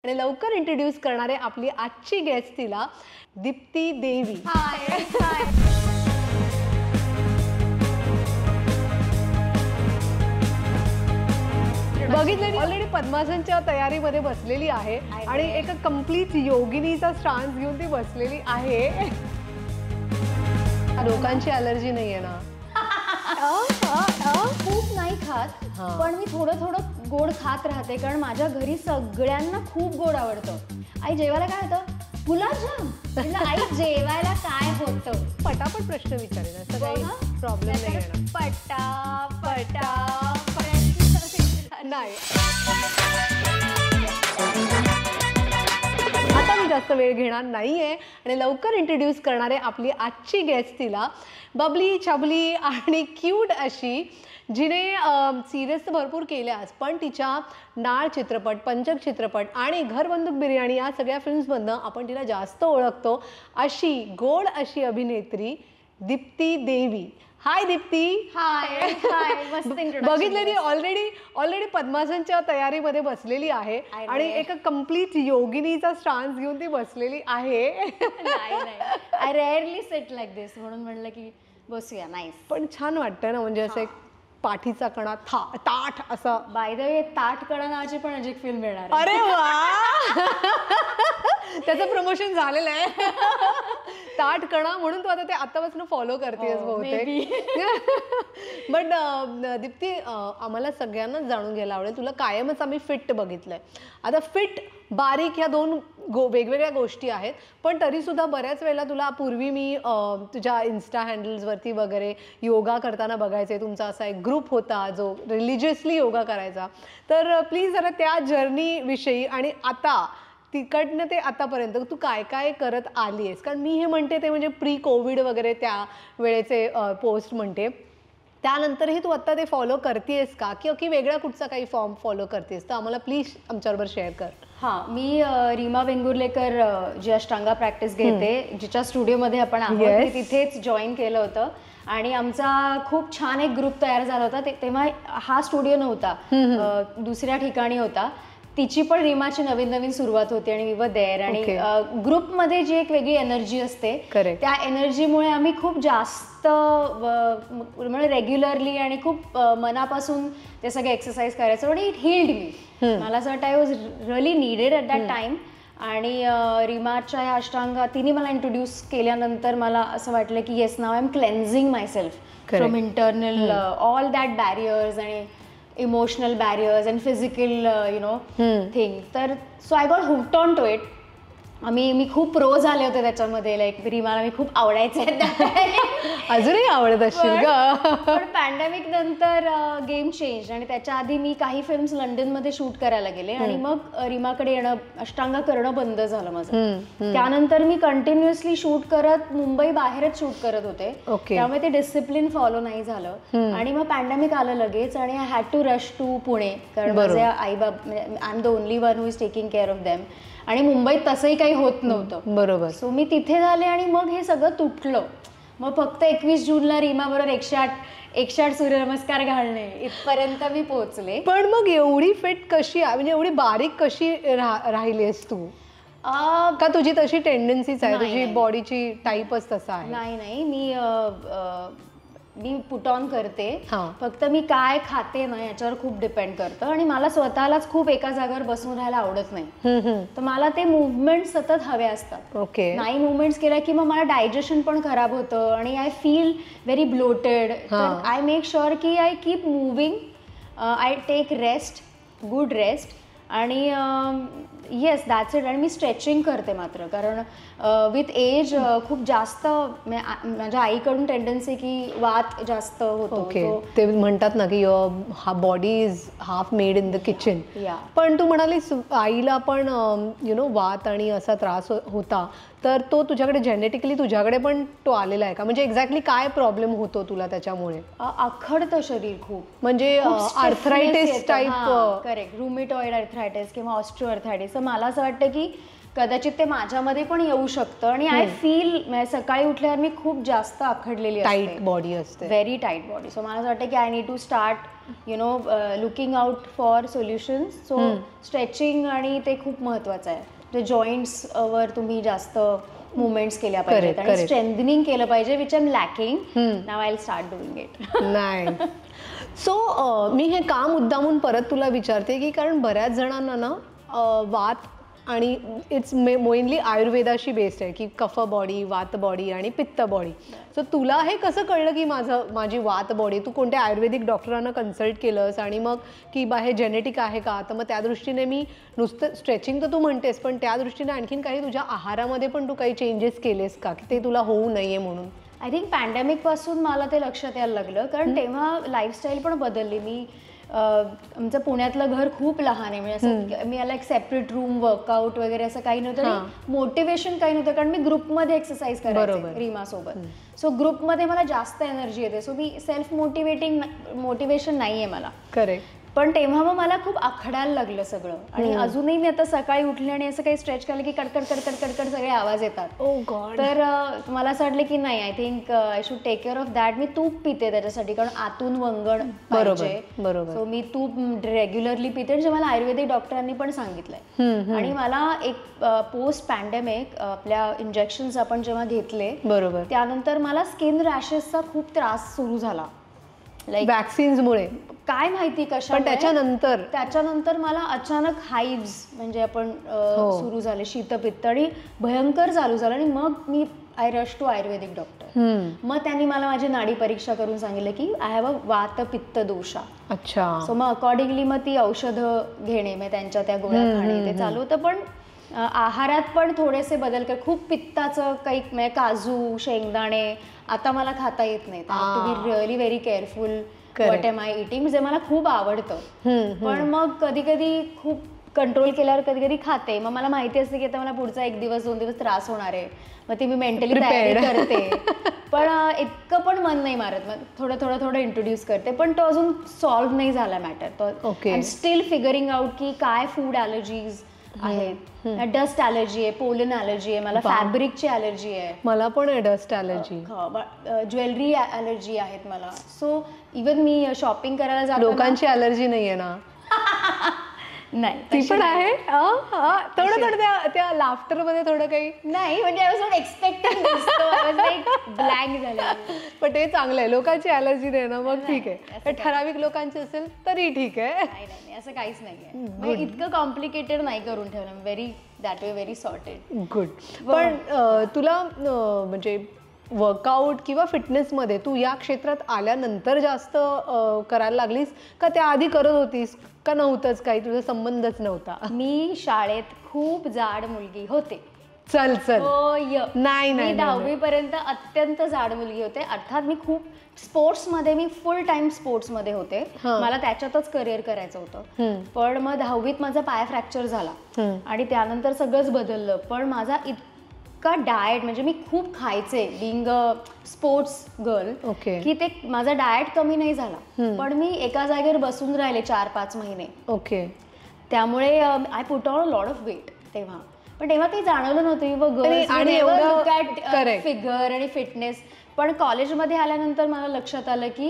आणि लवकर इंट्रोड्यूस करणारे आपली आजची गेस्ट तिला दीप्ती देवी. हाय. बघितलं ऑलरेडी पद्मासनच्या तयारीमध्ये बसलेली आहे आणि एक कंप्लीट योगिनीचा स्टान्स घेऊन ती बसलेली आहे. लोकांची अलर्जी नाहीये ना? खूप नाही खात पण मी थोडं थोडं गोड खात राहते कारण माझ्या घरी सगळ्यांना खूप गोड आवडतं. आई जेवायला काय होतं? गुलाबजाम. आई जेवायला काय होतं? पटापट प्रश्न विचारेल असं काही प्रॉब्लेम नाही येणार. पटापटा नाही. आता मी जास्त वेळ घेणार नाहीये आणि लवकर इंट्रोड्यूस करणारे आपली आजची गेस्ट तिला बबली छबली आणि क्यूट अशी, जिने सिरियल्स तर भरपूर केल्याच पण तिच्या नाळ चित्रपट, पंचक चित्रपट आणि घर बंदूक बिर्याणी या सगळ्या फिल्म्समधनं आपण तिला जास्त ओळखतो अशी गोड अशी अभिनेत्री दीप्ती देवी. हाय दीप्ती. हाय. मस्त इंट्रोडक्शन. बघितलं ती ऑलरेडी पद्मासनच्या तयारीमध्ये बसलेली आहे आणि एक कंप्लीट योगिनीचा स्टान्स घेऊन ती बसलेली आहे. आय रेअरली सिट लाईक दिस म्हणून म्हणलं की बसूया. नाईस. पण छान वाटतं ना, म्हणजे असं एक पाठीचा कणा ताठ असं. बाय द वे ताठ कणा नावाची पण अजून एक फिल्म येणार आहे. अरे वा. त्याचं प्रमोशन झालेलं आहे. ताठ कणा म्हणून तू आता ते आतापासून फॉलो करतेस बहुतेक. बट दीप्ती, आम्हाला सगळ्यांनाच जाणून घ्यायला आवडेल, तुला कायमच आम्ही फिट बघितलंय. आता फिट बारीक ह्या दोन वेगवेगळ्या गोष्टी आहेत, पण तरीसुद्धा बऱ्याच वेळेला तुला पूर्वी मी तुझ्या इन्स्टा हँडल्सवरती वगैरे योगा करताना बघायचे. तुमचा असा एक ग्रुप होता जो रिलिजियसली योगा करायचा. तर प्लीज जरा त्या जर्नीविषयी आणि आता तिकडनं ते आतापर्यंत तू काय काय करत आली आहेस, कारण मी हे म्हणते ते म्हणजे प्री कोविड वगैरे त्या वेळेचे पोस्ट म्हणते, त्यानंतरही तू आत्ता ते फॉलो करतेस का की वेगळा कुठचा काही फॉर्म फॉलो करतेस, तर आम्हाला प्लीज आमच्याबरोबर शेअर कर. हां, मी रीमा वेंगुर्लेकर जी अष्टांगा प्रॅक्टिस घेते, जिच्या स्टुडिओमध्ये आपण आहोत, तिथेच जॉईन केलं होतं आणि आमचा खूप छान एक ग्रुप तयार झाला होता. तेव्हा हा स्टुडिओ नव्हता, दुसऱ्या ठिकाणी होता. तिची पण रीमाची नवीन सुरुवात होती आणि वी वर देअर. आणि ग्रुपमध्ये जी एक वेगळी एनर्जी असते, त्या एनर्जीमुळे आम्ही खूप जास्त म्हणजे रेग्युलरली आणि खूप मनापासून ते सगळे एक्सरसाइज करायचं आणि इट हील्ड मी. मला असं वाटतं I was really needed at that time. आणि रीमाच्या ह्या अष्टांगा तिने मला इंट्रोड्यूस केल्यानंतर मला असं वाटलं की yes, now I am cleansing myself from internal all that barriers आणि emotional barriers and physical thing. तर so I got hooked on to it. मी खूप प्रो झाले होते त्याच्यामध्ये. लाईक रीमाला मी खूप आवडायचे. अजूनही आवडत असेल ग. पण पॅन्डेमिक नंतर गेम चेंज आणि त्याच्या आधी मी काही फिल्म्स लंडनमध्ये शूट करायला गेले आणि मग रीमाकडे येणं, अष्टांगा करणं बंद झालं माझं. त्यानंतर मी कंटिन्युअसली शूट करत मुंबई बाहेरच शूट करत होते, त्यामुळे ते डिसिप्लिन फॉलो नाही झालं. आणि मग पॅन्डेमिक आलं लगेच आणि I had to rush to Pune, कारण माझे आई बाब म्हणजे I am the only one who is taking care of them आणि मुंबईत तसंही काही होत नव्हतं. बरोबर. सो मी तिथे झाले आणि मग हे सगळं तुटलं. मग फक्त 21 जूनला रीमाबरोबर 108 सूर्यनमस्कार घालणे इथपर्यंत मी पोहोचले. पण मग एवढी फिट कशी, म्हणजे एवढी बारीक कशी राहिलीस तू? का तुझी तशी टेंडन्सीच आहे, तुझी बॉडीची टाईपच तसा आहे? नाही, मी पुट ऑन करते. फक्त मी काय खाते ना याच्यावर खूप डिपेंड करतं आणि मला स्वतःलाच खूप एका जागेवर बसून राहायला आवडत नाही. तर मला ते मुवमेंट सतत हवे असतात. नाही मुवमेंट्स केल्या की मग मला डायजेशन पण खराब होतं आणि आय फील व्हेरी ब्लोटेड. तर आय मेक शुअर की I keep moving, I take rest, good rest आणि येस दॅट्स इट. आणि मी स्ट्रेचिंग करते मात्र, कारण विथ एज खूप जास्त माझ्या आईकडून टेंडन्सी की वात जास्त होतो. ते म्हणतात ना की हा body is half made in the kitchen. पण तू म्हणालीस आईला पण वात आणि असा त्रास होता, तर तो तुझ्याकडे जेनेटिकली तुझ्याकडे पण तो आलेला आहे का? म्हणजे एक्झॅक्टली काय प्रॉब्लेम होतो तुला त्याच्यामुळे? आखडतं शरीर खूप, म्हणजे arthritis type. Correct, rheumatoid arthritis arthritis किंवा ऑस्ट्रिओआर्थरायटिस, तर मला असं वाटतं की कदाचित ते माझ्यामध्ये पण येऊ शकतं. आणि आय फील सकाळी उठल्यावर मी खूप जास्त आखडलेली असते, टाईट बॉडी असते, व्हेरी टाईट बॉडी. सो मला असं वाटतं की I need to start looking out for solutions. So stretching आणि ते खूप महत्त्वाचं आहे. ते जॉईंट्स वर तुम्ही जास्त मुवमेंट्स केल्या पाहिजेत आणि स्ट्रेंथनिंग केलं पाहिजे, which I am lacking. Now I will start doing it. नाही. सो मी हे काम मुद्दामून परत तुला विचारते की कारण बऱ्याच जणांना ना वात आणि इट्स मेनली आयुर्वेदाशी बेस्ड आहे की कफ बॉडी, वात बॉडी आणि पित्त बॉडी. सो तुला हे कसं कळलं की माझी वात बॉडी? तू कोणत्या आयुर्वेदिक डॉक्टरांना कन्सल्ट केलंस आणि मग की बा हे जेनेटिक आहे का? तर मग त्या दृष्टीने मी नुसतं स्ट्रेचिंग तर तू म्हणतेस, पण त्या दृष्टीने आणखीन काही तुझ्या आहारामध्ये पण तू काही चेंजेस केलेस का की ते तुला होऊ नये म्हणून? आय थिंक पॅन्डेमिकपासून मला ते लक्षात यायला लागलं, कारण तेव्हा लाईफस्टाईल पण बदलली. मी आमचं पुण्यातलं घर खूप लहान आहे, म्हणजे असं मी याला एक सेपरेट रूम, वर्कआउट वगैरे असं काही नव्हतं, मोटिवेशन काही नव्हतं, कारण मी ग्रुपमध्ये एक्सरसाइज करायचे रीमासोबत. सो ग्रुपमध्ये मला जास्त एनर्जी येते. सो मी सेल्फ मोटिवेशन नाही आहे मला. करेक्ट. पण तेव्हा मग मला खूप आखडायला लागलं सगळं. आणि अजूनही मी आता सकाळी उठले आणि असं काही स्ट्रेच केलं की कडकड कडकड कडकड सगळे आवाज येतात. तर मला असं वाटलं की नाही, I think I should take care of that. मी तूप पिते त्याच्यासाठी, कारण आतून वंगण पाहिजे. सो मी तूप रेग्युलरली पिते, जे मला आयुर्वेदिक डॉक्टरांनी पण सांगितलंय. आणि मला एक पोस्ट पॅन्डेमिक आपल्या इंजेक्शन्स आपण जेव्हा घेतले, बरोबर, त्यानंतर मला स्किन रॅशेसचा खूप त्रास सुरू झाला. लाईक वॅक्सिन्समुळे काय माहिती कशा. पण त्याच्यानंतर मला अचानक हाईव्स म्हणजे आपण सुरू झाले, शीतपित्त, आणि भयंकर चालू झालं. आणि मग मी I rush to Ayurvedic doctor. मग त्यांनी मला माझी नाडी परीक्षा करून सांगितलं की आय हॅव अ वात पित्त दोषा. अच्छा. सो मग अकॉर्डिंगली मग ती औषधं घेणे, मग त्यांच्या त्या गोळ्या खाणे ते चालू होतं. पण आहारात पण थोडेसे बदल कर. खूप पित्ताचं काही म्हणजे काजू, शेंगदाणे आता मला खाता येत नाही. To be really very careful what am I eating. म्हणजे मला खूप आवडतं, पण मग कधी कधी खूप कंट्रोल केल्यावर कधी कधी खाते. मग मला माहिती असते की आता मला पुढचा 1 दिवस 2 दिवस त्रास होणार आहे, मग ती मी मेंटली तयारी करते. पण इतकं पण मन नाही मारत, मग थोडं इंट्रोड्यूस करते. पण तो अजून सॉल्व्ह नाही झाला मॅटर. तो I am still figuring out की काय फूड ॲलर्जीज आहेत. डस्ट ॲलर्जी आहे, पोलन ॲलर्जी आहे, मला फॅब्रिकची ॲलर्जी आहे. मला पण आहे डस्ट ॲलर्जी. ज्वेलरी ॲलर्जी आहेत मला. सो इवन मी शॉपिंग करायला जातो. लोकांची ॲलर्जी नाही आहे ना? नाही, ती पण आहे. थोडं त्या लाफ्टर मध्ये थोडं काही नाही, म्हणजे I was not expecting blank झालं. पण ते चांगलं आहे, लोकांची ॲलर्जी नाही ना, मग ठीक आहे. ठराविक लोकांची असेल तरी ठीक आहे. नाही, असं काहीच नाहीये. इतकं कॉम्प्लिकेटेड नाही करून ठेवलं. Very that way very sorted. Good. पण तुला म्हणजे वर्कआउट किंवा फिटनेसमध्ये तू या क्षेत्रात आल्यानंतर जास्त करायला लागलीस का त्याआधी करत होतीस का नव्हतंच काही, तुझा संबंधच नव्हता? मी शाळेत खूप जाड मुलगी होते. चल नाही, 10वी पर्यंत अत्यंत जाड मुलगी होते. अर्थात मी खूप स्पोर्ट्समध्ये, मी फुल टाइम स्पोर्ट्समध्ये होते. मला त्याच्यातच करिअर करायचं होतं. पण मग 10वीत माझा पाय फ्रॅक्चर झाला आणि त्यानंतर सगळंच बदललं. पण माझा इतका डाएट, म्हणजे मी खूप खायचे बिंग अ स्पोर्ट्स गर्ल, की ते माझा डाएट कमी नाही झाला. पण मी एका जागेवर बसून राहिले 4-5 महिने. ओके. त्यामुळे I put on a lot of weight तेव्हा. पण तेव्हा काही जाणवलं नव्हतं आणि फिगर आणि फिटनेस. पण कॉलेजमध्ये आल्यानंतर मला लक्षात आलं की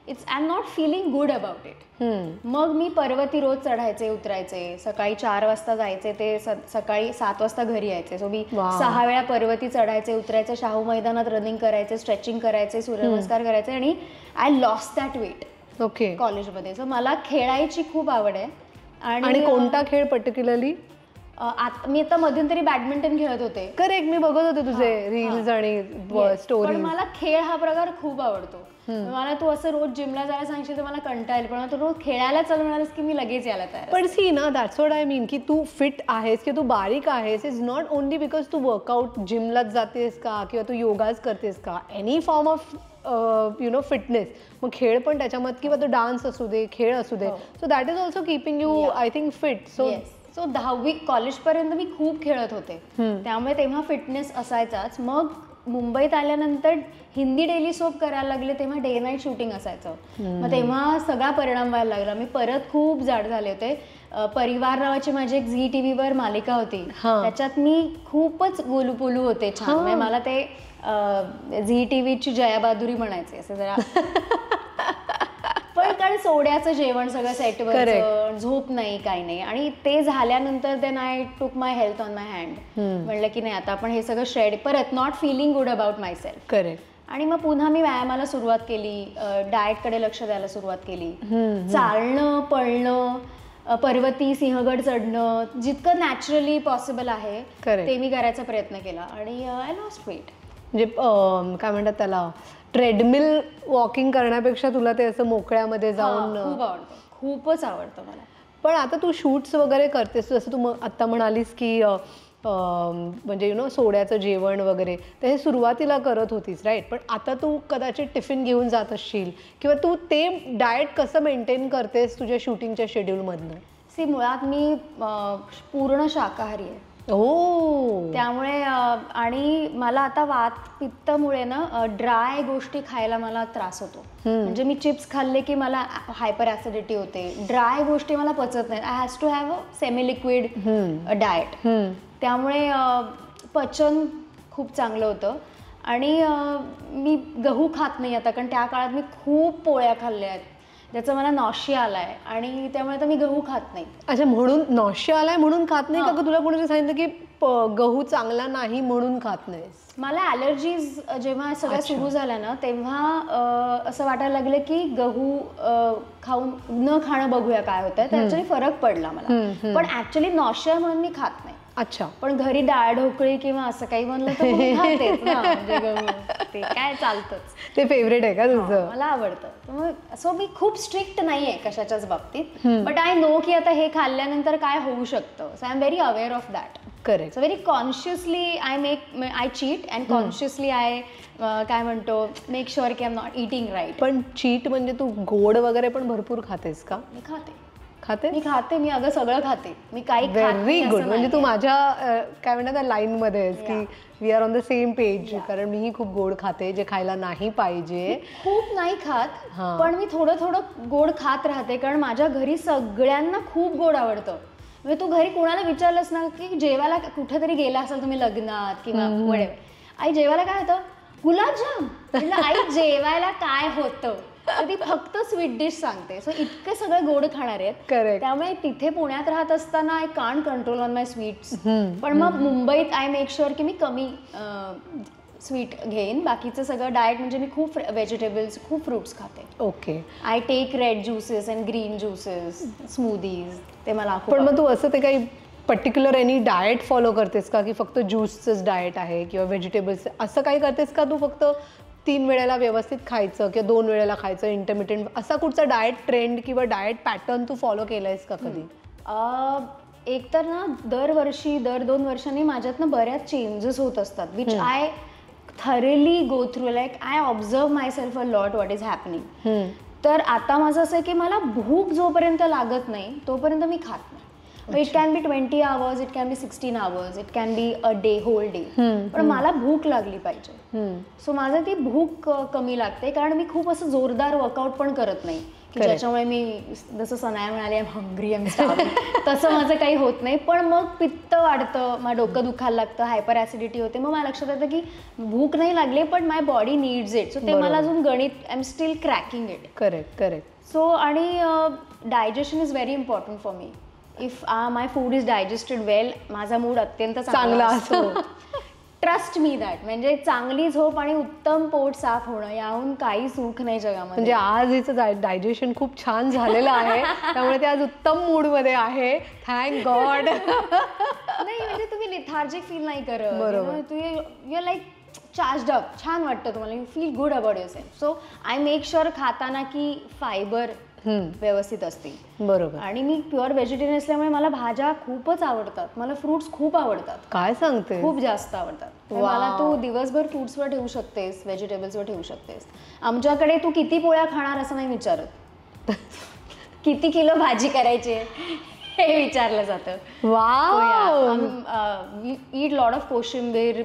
I am not feeling good about it. मग मी पर्वती रोज चढायचे, उतरायचे. सकाळी 4 वाजता जायचे, ते सकाळी 7 वाजता घरी यायचे. सो मी 6 वेळा पर्वती चढायचे, उतरायचे, शाहू मैदानात रनिंग करायचे, स्ट्रेचिंग करायचे, सूर्यनमस्कार करायचे. आणि I lost that weight. Okay. कॉलेजमध्ये. सो मला खेळायची खूप आवड आहे. आणि कोणता खेळ पर्टिक्युलरली? मी आता मध्यंतरी बॅडमिंटन खेळत होते. करेक्ट, मी बघत होते तुझे रील्स आणि स्टोरी. पण मला खेळ हा प्रकार खूप आवडतो. मला तू असं रोज जिमला जायला सांगशील तर मला कंटाळेल, पण तू रोज खेळायला चालू म्हणालीस की मी लगेच यायला तयार. पण सी ना, दॅट्स व्हॉट आय मीन, की तू फिट आहेस की तू बारीक आहेस इज नॉट ओनली बिकॉज तू वर्कआउट जिमलाच जातेस का किंवा तू योगाच करतेस का. एनी फॉर्म ऑफ फिटनेस, मग खेळ पण त्याच्यामध्ये, किंवा तो डान्स असू दे, खेळ असू दे. So that is also keeping you I think fit. So 10वी कॉलेजपर्यंत मी खूप खेळत होते, त्यामुळे तेव्हा फिटनेस असायचाच. मग मुंबईत आल्यानंतर हिंदी डेली सोप करायला लागले तेव्हा डे नाईट शूटिंग असायचं. मग तेव्हा सगळा परिणाम व्हायला लागला. मी परत खूप जाड झाले होते. परिवार नावाची माझी एक झी टीव्हीवर मालिका होती, त्याच्यात मी खूपच गोलूपोलू होते छान. म्हणजे मला ते झी टीव्हीची जया बहादुरी म्हणायचे असं जरा. पण कारण सोड्याचं जेवण सगळं सेटवर, झोप नाही काही नाही. आणि ते झाल्यानंतर then I took my health on my hand. म्हणलं की नाही आता आपण हे सगळं शेड परत not feeling good about myself. Correct. आणि मग पुन्हा मी व्यायामाला सुरुवात केली, डाएटकडे लक्ष द्यायला सुरुवात केली. चालणं, पळणं, पर्वती, सिंहगड चढणं जितकं नॅचरली पॉसिबल आहे ते मी करायचा प्रयत्न केला आणि आय लॉस्ट वेट. म्हणजे काय म्हणतात त्याला, ट्रेडमिल वॉकिंग करण्यापेक्षा तुला ते असं मोकळ्यामध्ये जाऊन खूप आवडतं, खूपच आवडतं मला. पण आता तू शूट्स वगैरे करतेस, जसं तू आत्ता म्हणालीस की म्हणजे सोड्याचं जेवण वगैरे, तर हे सुरुवातीला करत होतीस राईट. पण आता तू कदाचित टिफिन घेऊन जात असशील किंवा तू ते डाएट कसं मेंटेन करतेस तुझ्या शूटिंगच्या शेड्यूलमधनं? मुळात मी पूर्ण शाकाहारी आहे. त्यामुळे आणि मला आता वात पित्तामुळे ना ड्राय गोष्टी खायला मला त्रास होतो. म्हणजे मी चिप्स खाल्ले की मला हायपर ऍसिडिटी होते. ड्राय गोष्टी मला पचत नाही. I has to have a semi liquid diet. त्यामुळे पचन खूप चांगलं होतं. आणि मी गहू खात नाही आता, कारण त्या काळात मी खूप पोळ्या खाल्ल्या आहेत, ज्याचा मला नॉशिया आलाय आणि त्यामुळे आता मी गहू खात नाही. अच्छा, म्हणून नॉशिया आलाय म्हणून खात नाही का? तुला कोणी सांगितलं की गहू चांगला नाही म्हणून खात नाहीस? मला ॲलर्जीज जेव्हा सगळ्या सुरू झाल्या ना तेव्हा असं वाटायला लागलं की गहू खाऊन न खाणं बघूया काय होतं. त्याच्याने फरक पडला मला. पण ऍक्च्युली नॉशिया म्हणून मी खात नाही. अच्छा. पण घरी डाळ ढोकळी किंवा असं काही म्हणलं तर मी खातेच ना, म्हणजे गहू ते काय चालतंच. ते फेवरेट आहे का तुझं? मला आवडतं. मग सो मी खूप स्ट्रिक्ट नाहीये कशाच्याच बाबतीत. बट आय नो की आता हे खाल्ल्यानंतर काय होऊ शकतं. So I am very aware of that. Correct. So very consciously I cheat and consciously I काय म्हणतो मेक शुअर की I am not eating right. पण चीट म्हणजे तू गोड वगैरे पण भरपूर खातेस का? मी खाते. मी खाते. मी अगं सगळं खाते. मी काही व्हेरी गुड. म्हणजे तू माझ्या काय म्हणतात लाईन मध्ये आहेस की we are on the same page. कारण मीही खूप गोड खाते, जे खायला नाही पाहिजे. खूप नाही खात, पण मी थोडं थोडं गोड खात राहते. कारण माझ्या घरी सगळ्यांना खूप गोड आवडतं. म्हणजे तू घरी कोणाला विचारलंस ना की जेवायला कुठेतरी गेला असेल तुम्ही लग्नात किंवा वडेवर, आई जेवायला काय होतं? गुलाबजाम. आई जेवायला काय होतं? ती फक्त स्वीट डिश सांगते. सो इतके सगळे गोड खाणार आहेत. त्यामुळे तिथे पुण्यात राहत असताना I can't control on my sweets. पण मग मुंबईत आय मेक शुअर की मी कमी स्वीट घेईन. बाकीचं सगळं डाएट म्हणजे मी खूप व्हेजिटेबल्स, खूप फ्रुट्स खाते. Okay. I take red juices and green juices, smoothies. ते मला. पण मग तू असं ते काही पर्टिक्युलर एनी डाएट फॉलो करतेस का, की फक्त ज्यूसचंच डाएट आहे किंवा व्हेजिटेबल्स असं काही करतेस का? तू फक्त 3 वेळेला व्यवस्थित खायचं किंवा 2 वेळेला खायचं, इंटरमिडियंट असा कुठचा डाएट ट्रेंड किंवा डाएट पॅटर्न तू फॉलो केलायस का कधी? एक तर ना दरवर्षी 2 वर्षांनी माझ्यातनं बऱ्याच चेंजेस होत असतात, which I thoroughly go through. Like I observe my self a lot what is happening. तर आता माझं असं आहे की मला भूक जोपर्यंत लागत नाही तोपर्यंत मी खात नाही. It can be 20 hours, it can be 16 hours, it can be a day, whole day. पण मला भूक लागली पाहिजे. सो माझं ती भूक कमी लागते, कारण मी खूप असं जोरदार वर्कआउट पण करत नाही की ज्याच्यामुळे मी जसं सनाया म्हणाले I am hungry, I am starving, तसं माझं काही होत नाही. पण मग पित्त वाढतं, माझं डोकं दुखायला लागतं, हायपर ऍसिडिटी होते. मग मला लक्षात येतं की भूक नाही लागली पण my body needs it. So ते मला अजून गणित, I am still cracking it. Correct. So आणि digestion is very important for me. If my food is digested well, माझा मूड अत्यंत चांगला असतो. Trust me that. म्हणजे चांगली झोप आणि उत्तम पोट साफ होणं याहून काही सुख नाही जगामध्ये. म्हणजे आज हिचं डायजेशन खूप छान झालेलं आहे, त्यामुळे ते आज उत्तम मूड मध्ये आहे. Thank God. नाही म्हणजे तुम्ही लिथार्जिक फील नाही करत. बरोबर. You are like charged up. छान वाटतं तुम्हाला. You feel good about yourself. So I make sure खाताना की फायबर व्यवस्थित असतील. बरोबर. आणि मी प्युअर व्हेजिटेरियन असल्यामुळे मला भाज्या खूपच आवडतात. मला फ्रुट्स खूप आवडतात. काय सांगते? खूप जास्त आवडतात. मला तू दिवसभर फ्रुट्सवर ठेवू शकतेस, व्हेजिटेबल्सवर ठेवू शकतेस. आमच्याकडे तू किती पोळ्या खाणार असं नाही विचारत. किती किलो भाजी करायची हे विचारलं जातं. वाव. ईट लॉट ऑफ कोशिंबीर,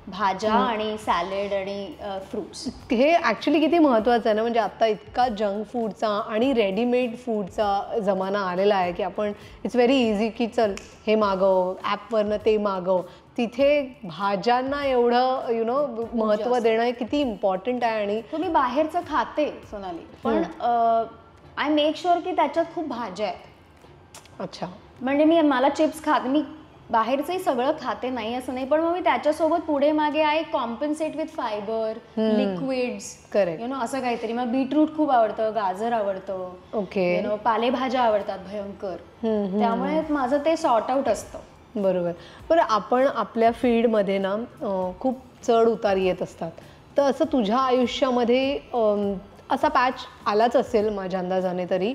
भाज्या आणि सॅलड आणि फ्रुट्स. हे ॲक्च्युली किती महत्त्वाचं आहे ना, म्हणजे आता इतका जंक फूडचा आणि रेडीमेड फूडचा जमाना आलेला आहे की आपण इट्स व्हेरी इझी की चल हे मागव, ॲपवरनं ते मागव. तिथे भाज्यांना एवढं महत्त्व देणं हे किती इम्पॉर्टंट आहे. आणि मी बाहेरचं खाते सोनाली, पण आय मेक शुअर की त्याच्यात खूप भाज्या आहेत. अच्छा. म्हणजे मला चिप्स खाते, मी बाहेरचंही सगळं खाते नाही असं नाही, पण मग मी त्याच्यासोबत पुढे मागे I compensate with fibre, liquids, correct, असं काहीतरी. मग बीटरूट खूप आवडतं, गाजर आवडतं, ओके, पालेभाज्या आवडतात भयंकर, त्यामुळे माझं ते सॉर्ट आउट असतं. बरोबर. बरं, आपण आपल्या फील्डमध्ये ना खूप चढ उतार येत असतात, तर असं तुझ्या आयुष्यामध्ये असा पॅच आलाच असेल माझ्या अंदाजाने तरी,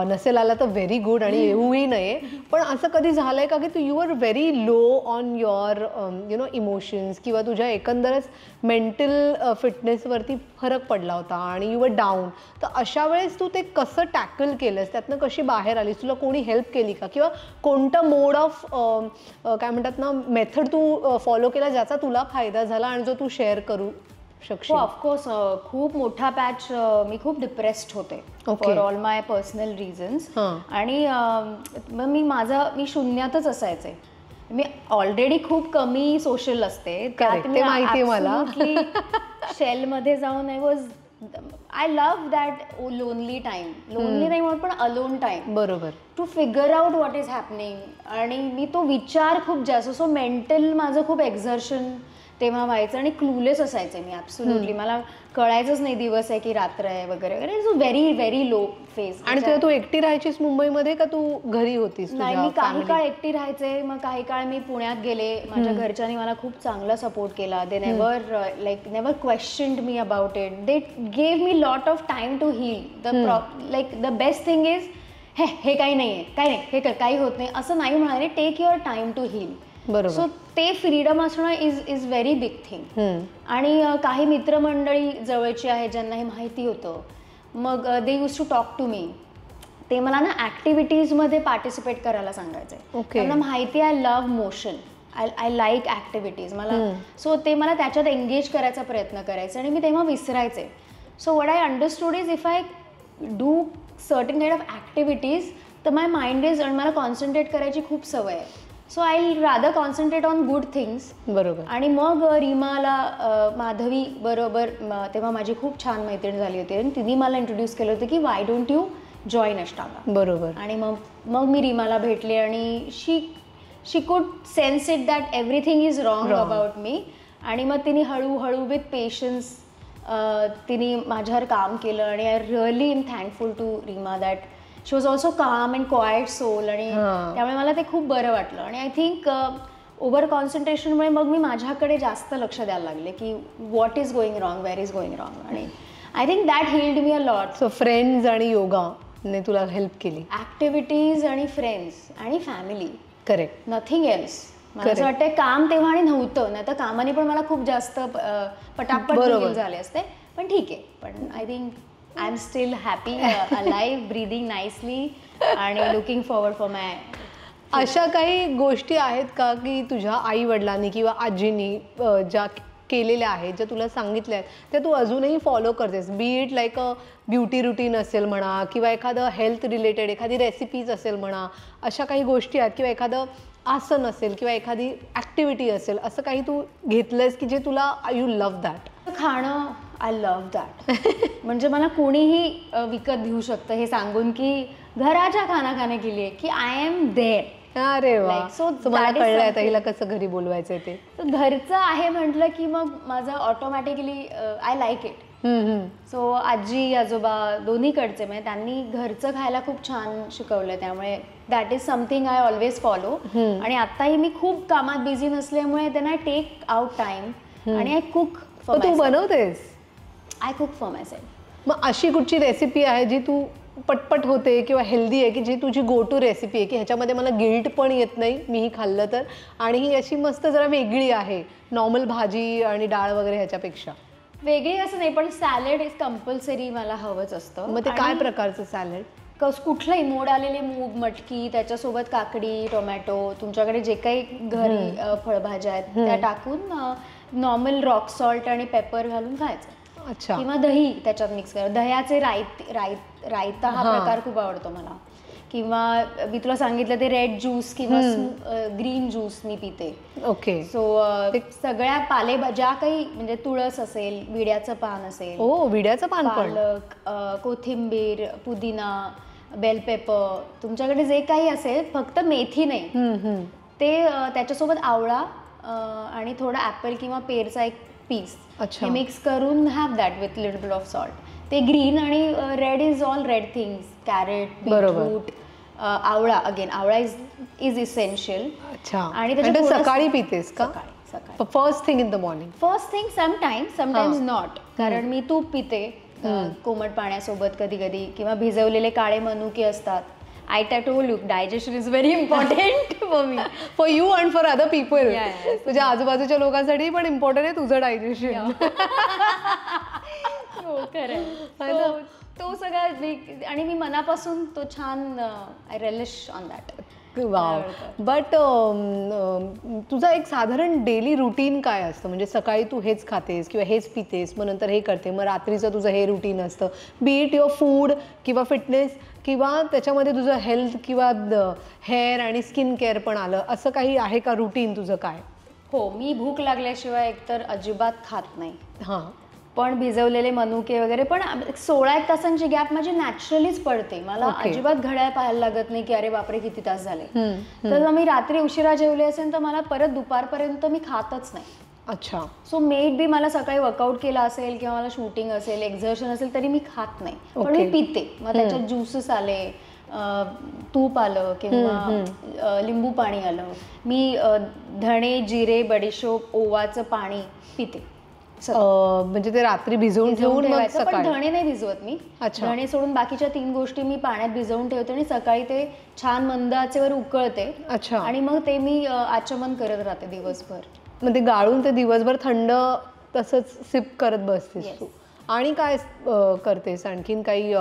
नसेल आला तर व्हेरी गुड आणि येऊही नये, पण असं कधी झालं आहे का की you are very low on your emotions किंवा तुझ्या एकंदरच मेंटल फिटनेसवरती फरक पडला होता आणि यू वर डाऊन, तर अशा वेळेस तू ते कसं टॅकल केलंस, त्यातनं कशी बाहेर आलीस, तुला कोणी हेल्प केली का, किंवा कोणतं मोड ऑफ काय म्हणतात ना मेथड तू फॉलो केला ज्याचा तुला फायदा झाला आणि जो तू शेअर करू शकशील? ऑफकोर्स खूप मोठा पॅच, मी खूप डिप्रेस्ड होते for all my personal reasons. आणि मग मी शून्यातच असायचे. मी ऑलरेडी खूप कमी सोशल असते, त्यात मी ॲब्सोल्युटली शेलमध्ये जाऊन I love that lonely time, lonely नाही म्हणत पण अलोन टाइम, बरोबर, to figure out what is happening. आणि मी तो विचार खूप जास्त, सो मेंटल माझं खूप एक्झर्शन तेव्हा व्हायचं आणि क्लूलेस असायचे मी ॲब्सोल्युटली. मला कळायचंच नाही दिवस आहे की रात्र आहे वगैरे वगैरे. It's very very low phase. आणि तेव्हा तू एकटी राहायचीस मुंबईमध्ये का तू घरी होतीस? नाही, मी काही काळ एकटी राहायचे, मग काही काळ मी पुण्यात गेले. माझ्या घरच्यांनी मला खूप चांगला सपोर्ट केला. They never questioned me about it. They gave me lot of time to heal. The best thing is हे काही नाही आहे, काही नाही, हे काही होत नाही असं नाही म्हणाले. Take your time to heal. बरोबर. सो ते फ्रीडम असणं इज व्हेरी बिग थिंग. आणि काही मित्रमंडळी जवळची आहेत ज्यांना हे माहिती होतं, मग they use to talk to me. ते मला ना ॲक्टिव्हिटीजमध्ये पार्टिसिपेट करायला सांगायचे. त्यांना माहिती I love motion, I like activities मला. सो ते मला त्याच्यात एंगेज करायचा प्रयत्न करायचे आणि मी तेव्हा विसरायचे. So what I understood is if I do certain kind of activities तर माय माइंड इज, आणि मला कॉन्सन्ट्रेट करायची खूप सवय आहे. So I will rather concentrate on good things. बरोबर. आणि मग रीमाला, माधवी बरोबर तेव्हा माझी खूप छान मैत्रीण झाली होती आणि तिने मला इंट्रोड्यूस केलं होतं की वाय डोंट यू जॉईन अष्टांगा. बरोबर. आणि मग मी रीमाला भेटले आणि शी कुड sense it that everything is wrong about me. आणि मग तिने हळूहळू विथ पेशन्स तिने माझ्यावर काम केलं. आणि I really am thankful to Reema that she was also calm and quiet soul. आणि त्यामुळे मला ते खूप बरं वाटलं. आणि आय थिंक ओव्हर कॉन्सन्ट्रेशनमुळे मग मी माझ्याकडे जास्त लक्ष द्यायला लागले की what is going wrong, where is going wrong. आणि I think that healed me a lot. So friends आणि योगाने तुला हेल्प केली? ॲक्टिव्हिटीज आणि फ्रेंड्स आणि फॅमिली. करेक्ट. Nothing else. मला असं वाटतं काम तेव्हा आणि नव्हतं, नाही तर कामाने पण मला खूप जास्त पटापट झाले असते. पण ठीक आहे. पण I think I am still happy, alive, breathing nicely आणि लुकिंग फॉरवर्ड फॉर माय. अशा काही गोष्टी आहेत का की तुझ्या आई वडिलांनी किंवा आजीनी ज्या केलेल्या आहेत, ज्या तुला सांगितल्या आहेत, त्या तू अजूनही फॉलो करतेस? बी it like a beauty routine असेल म्हणा, किंवा एखादं हेल्थ रिलेटेड एखादी रेसिपीज असेल म्हणा, अशा काही गोष्टी आहेत, किंवा एखादं आसन असेल किंवा एखादी ॲक्टिव्हिटी असेल, असं काही तू घेतलंयस की जे तुला यू लव्ह दॅट? खाणं, आय लव्ह दॅट. म्हणजे मला कोणीही विकत घेऊ शकतं हे सांगून की घराच्या खाना के लिए की आय एम देअर. अरे वा. सो मला कळलं आता हिला कसं घरी बोलवायचं ते. घरचं आहे म्हटलं की मग माझं automatically I like it. So आजी आजोबा दोन्हीकडचे म्हणजे त्यांनी घरचं खायला खूप छान शिकवलं, त्यामुळे that is something I always follow. आणि आत्ताही मी खूप कामात बिझी नसल्यामुळे then I take out time आणि आय कुक फॉर तू बनवतेस? I cook for myself. मग अशी कुठची रेसिपी आहे जी तू पटपट होते किंवा हेल्दी आहे, की जी तुझी गो टू रेसिपी आहे, की ह्याच्यामध्ये मला गिल्ट पण येत नाही मीही खाल्लं तर, आणि ही अशी मस्त जरा वेगळी आहे नॉर्मल भाजी आणि डाळ वगैरे ह्याच्यापेक्षा? वेगळी असं नाही, पण सॅलड इज कंपल्सरी मला हवंच असतं. मग ते काय प्रकारचं सॅलड? कुठलंही मोड आलेले मूग, मटकी, त्याच्यासोबत काकडी, टोमॅटो, तुमच्याकडे जे काही घरी फळभाज्या आहेत त्या टाकून नॉर्मल रॉक सॉल्ट आणि पेपर घालून खायचं. अच्छा. किंवा दही त्याच्यात मिक्स कर. दह्याचे रायता हा प्रकार खूप आवडतो मला. किंवा मी तुला सांगितलं ते रेड ज्यूस किंवा ग्रीन ज्यूस मी पिते. ओके. सो सगळ्या पालेभाज्या काही म्हणजे तुळस असेल, विड्याचं पान असेल, विड्याचं पान, पालक, कोथिंबीर, पुदिना, बेल पेपर, तुमच्याकडे जे काही असेल, फक्त मेथी नाही, ते त्याच्यासोबत आवळा आणि थोडा ॲपल किंवा पेरचा एक पीस हे मिक्स करून have that with little bit of salt. ते ग्रीन आणि red is all red things, carrot, beetroot, आवळा. अगेन आवळा इज इसेन्शियल. अच्छा. आणि सकाळी पितेस का? सकाळी first thing in the morning? First thing sometimes not, कारण मी तूप पिते कोमट पाण्यासोबत कधी कधी, किंवा भिजवलेले काळे मनुके असतात. I told you, digestion is very important for me. For you and for other people. तुझ्या आजूबाजूच्या लोकांसाठी पण इम्पॉर्टंट आहे तुझं डायजेशन. तो सगळा आणि मी मनापासून तो छान I relish on that. Wow. But तुझा एक साधारण डेली रुटीन काय असतं? म्हणजे सकाळी तू हेच खातेस किंवा हेच पितेस, मग नंतर हे करते, मग रात्रीचं तुझं हे रुटीन असतं, बी इट युअर फूड किंवा फिटनेस किंवा त्याच्यामध्ये तुझं हेल्थ किंवा हेअर आणि स्किन केअर पण आलं, असं काही आहे का रुटीन तुझं काय? हो, मी भूक लागल्याशिवाय एकतर अजिबात खात नाही. हां. पण भिजवलेले मनुके वगैरे, पण 16 तासांची गॅप माझी नॅचरलीच पडते. मला अजिबात घड्याळ पाहायला लागत नाही की अरे बापरे किती तास झाले. तर मी रात्री उशिरा जेवले असेल तर मला परत दुपारपर्यंत मी खातच नाही. अच्छा. सो मेड बी मला सकाळी वर्कआउट केला असेल किंवा मला शूटिंग असेल, एक्झर्शन असेल, तरी मी खात नाही, पण मी पिते. मग त्याच्यात ज्यूसेस आले, तूप आलं किंवा लिंबू पाणी आलं, मी धणे, जिरे, बडीशोप, ओवाचं पाणी पिते. म्हणजे ते रात्री भिजवून ठेवून मग सकाळी. पण धणे नाही भिजवत मी. धणे सोडून बाकीच्या 3 गोष्टी मी पाण्यात भिजवून ठेवते आणि सकाळी ते छान मंद आचेवर उकळते. अच्छा. आणि मग ते मी आचमन करत राहते दिवसभर. मग ते गाळून ते दिवसभर थंड तसंच सिप करत बसतेस तू? आणि काय करतेस आणखीन काही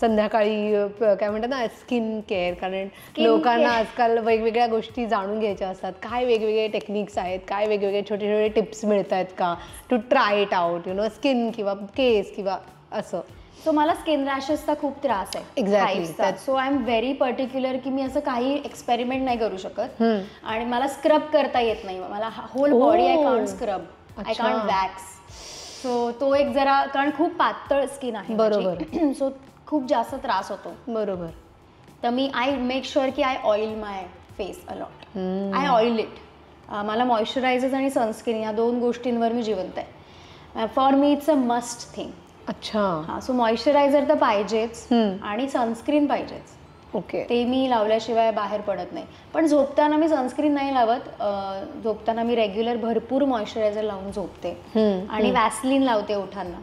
संध्याकाळी? काय म्हणतात ना, स्किन केअर, कारण लोकांना आजकाल वेगवेगळ्या गोष्टी जाणून घ्यायच्या असतात. काय वेगवेगळे टेक्निक्स आहेत, काय वेगवेगळे छोटे छोटे टिप्स मिळत आहेत का to try it out, skin किंवा केस किंवा असं? सो मला स्किन रॅशेसचा खूप त्रास आहे. Exactly. So I am very particular की मी असं काही एक्सपेरिमेंट नाही करू शकत. आणि मला स्क्रब करता येत नाही. मला whole body I can't scrub, I can't wax. So तो एक जरा, कारण खूप पातळ स्किन आहे. बरोबर. सो खूप जास्त त्रास होतो. बरोबर. तर मी आय मेक शुअर की I oil my face a lot. I oil it. मला मॉइश्चरायझर्स आणि सनस्क्रीन या 2 गोष्टींवर मी जिवंत आहे. For me it's a must thing. अच्छा. हां. सो मॉइश्चरायझर तर पाहिजेच आणि सनस्क्रीन पाहिजेच. ओके. ते मी लावल्याशिवाय बाहेर पडत नाही. पण झोपताना मी सनस्क्रीन नाही लावत. झोपताना मी रेग्युलर भरपूर मॉइश्चरायझर लावून झोपते आणि वॅसलीन लावते उठांना.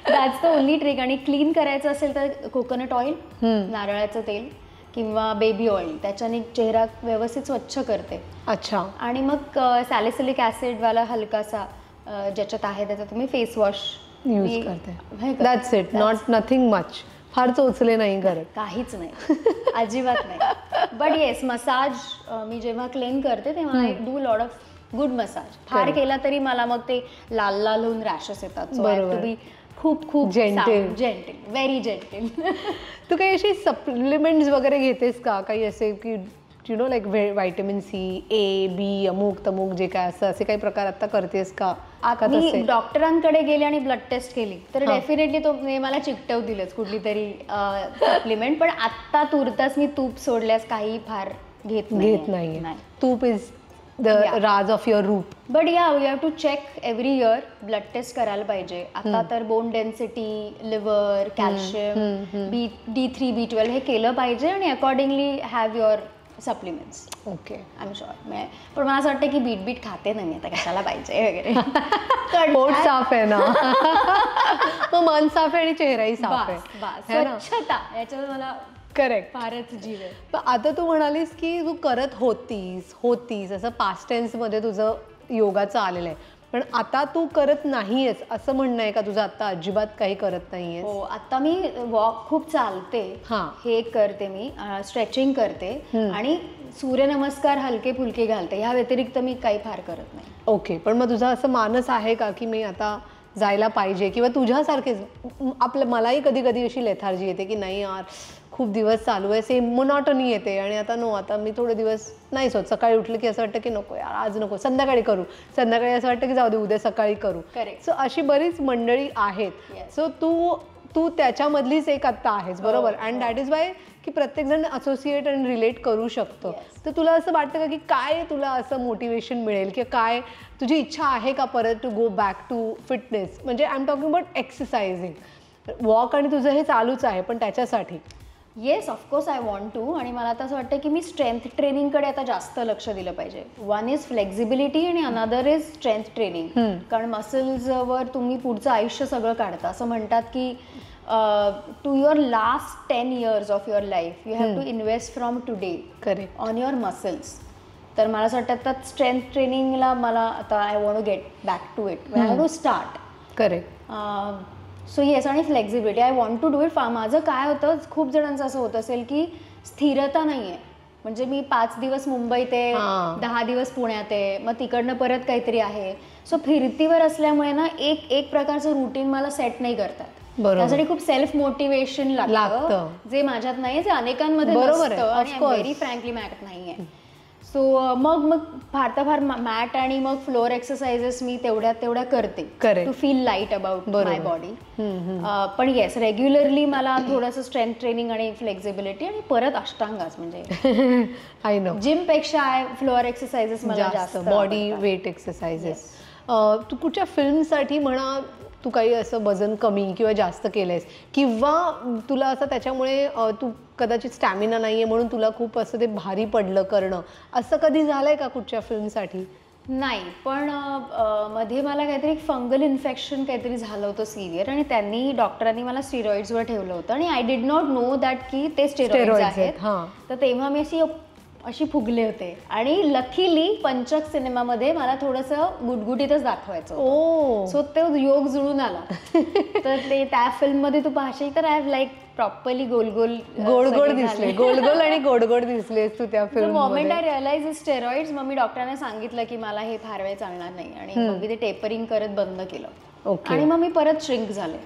That's the only trick. आणि क्लीन करायचं असेल तर कोकोनट ऑइल, नारळाचं तेल किंवा बेबी ऑइल, त्याच्याने चेहरा व्यवस्थित स्वच्छ करते. अच्छा. आणि मग सॅलिसिलिक ॲसिडवाला हलकासा ज्याच्यात आहे त्याचा तुम्ही फेस वॉश यूज करते. That's it. Nothing much. फार चोचले नाही करत. काहीच नाही, अजिबात नाही. बट येस, मसाज मी जेव्हा क्लीन करते तेव्हा I do lot of good massage. फार केला तरी मला मग ते लाल लाल होऊन रॅशेस येतात. So I have to be खूप खूप जेंटल, व्हेरी जेंटल. तू काही अशी सप्लिमेंट्स वगैरे घेतेस का? काही असे की लाईक व्हायटमिन सी, ए, बी, अमुक तमुक जे काय असं, असे काही प्रकार आता करतेस का? मी डॉक्टरांकडे गेले आणि ब्लड टेस्ट केली तर डेफिनेटली तो मला चिकटवतीलच कुठली तरी सप्लिमेंट. पण आत्ता तुर्तास मी तूप सोडल्यास काही फार घेत नाही. Tup is the raj of your root. But yeah we have to check every year. Blood test करायला पाहिजे. आता तर bone density, liver, calcium, D3, B12 हे केलं पाहिजे आणि accordingly have your supplements. Okay. I am sure. पण मला असं वाटतं की बीट खाते नाही मी आता, कशाला पाहिजे वगैरे. पोट साफ आहे ना, मग मन साफ आहे आणि चेहराही साफ आहे. स्वच्छता याच्यावर मला करेक्ट फारच जीव आहे. पण आता तू म्हणालीस की तू करत होतीस असं पास्ट टेन्समध्ये तुझं योगाचं आलेलं आहे, पण आता तू करत नाहीयेस असं म्हणणं आहे का तुझं? आता अजिबात काही करत नाहीयेस? हो, आता मी वॉक खूप चालते. हे करते मी, स्ट्रेचिंग करते आणि सूर्यनमस्कार हलके फुलके घालते. ह्या व्यतिरिक्त मी काही फार करत नाही. ओके, पण मग तुझा असं मानस आहे का की मी आता जायला पाहिजे, किंवा तुझ्यासारखेच मलाही कधी कधी अशी लेथार्जी येते की नाही यार खूप दिवस चालू आहे, सेम मोनोटनी येते आणि आता मी थोडे दिवस नाहीच होत. सकाळी उठलं की असं वाटतं की नको यार आज नको, संध्याकाळी करू, संध्याकाळी असं वाटतं की जाऊ दे उद्या सकाळी करू. करेक्ट. सो अशी बरीच मंडळी आहेत. सो तू त्याच्यामधलीच एक आत्ता आहेस, बरोबर. अँड दॅट इज वाय की प्रत्येकजण असोसिएट आणि रिलेट करू शकतं. तर तुला असं वाटतं का की काय तुला असं मोटिवेशन मिळेल, की काय तुझी इच्छा आहे का परत to go back to fitness? म्हणजे I am talking about exercising. Walk आणि तुझं हे चालूच आहे, पण त्याच्यासाठी yes, of course I want to. आणि मला आता असं वाटतं की मी स्ट्रेंथ ट्रेनिंगकडे आता जास्त लक्ष दिलं पाहिजे. वन इज फ्लेक्झिबिलिटी आणि अनदर इज स्ट्रेंथ ट्रेनिंग. कारण मसल्सवर तुम्ही पुढचं आयुष्य सगळं काढता. असं म्हणतात की to your last 10 years of your life you have to invest from today correct on your muscles. तर मला असं वाटतं आता स्ट्रेंथ ट्रेनिंगला मला आता I want to get back to it, I have to start. Correct. So yes, आणि flexibility I want to do it. माझं काय होतं, खूप जणांचं असं होत असेल की स्थिरता नाही आहे. म्हणजे मी 5 दिवस मुंबईत आहे, 10 दिवस पुण्यात आहे, मग तिकडनं परत काहीतरी आहे. सो फिरतीवर असल्यामुळे ना एक प्रकारचं रुटीन मला सेट नाही करतात. त्यासाठी खूप सेल्फ मोटिवेशन लागतं, जे माझ्यात नाही, जे अनेकांमध्ये नसतं आणि व्हेरी फ्रँकली मॅट नाही आहे. सो मग फार मॅट आणि मग फ्लोअर एक्सरसाइजेस मी तेवढ्या करते to feel light about my body. पण येस, रेग्युलरली मला थोडंसं स्ट्रेंथ ट्रेनिंग आणि फ्लेक्झिबिलिटी आणि परत अष्टांगाच, म्हणजे आय नो जिमपेक्षा फ्लोअर एक्सरसाइजेस मला जास्त बॉडी वेट एक्सरसाइजेस. तू कुठच्या फिल्मसाठी म्हणा तू काही असं वजन कमी किंवा जास्त केलंयस, किंवा तुला असं त्याच्यामुळे तू कदाचित स्टॅमिना नाही आहे म्हणून तुला खूप असं ते भारी पडलं करणं, असं कधी झालंय का कुठच्या फिल्मसाठी? नाही, पण मध्ये मला काहीतरी फंगल इन्फेक्शन काहीतरी झालं होतं सिव्हिअर, आणि त्यांनी डॉक्टरांनी मला स्टिरॉइड्सवर ठेवलं होतं आणि I did not know that की ते स्टिरॉइड्स आहेत. तर तेव्हा मी अशी फुगले होते. आणि लकीली पंचक सिनेमामध्ये मला थोडंसं गुटगुटीतच दाखवायचं. सो तो योग जुळून आला. तर ते त्या फिल्ममध्ये तू पाहशील तर आय हॅव लाईक प्रॉपरली गोल दिसले, गोल आणि गोड दिसलेस तू त्या film. Moment I realise steroids, मग मी डॉक्टरांना सांगितलं की मला हे फार वेळ चालणार नाही, आणि मग मी ते टेपरिंग करत बंद केलं. आणि मग मी परत श्रिंक झाले.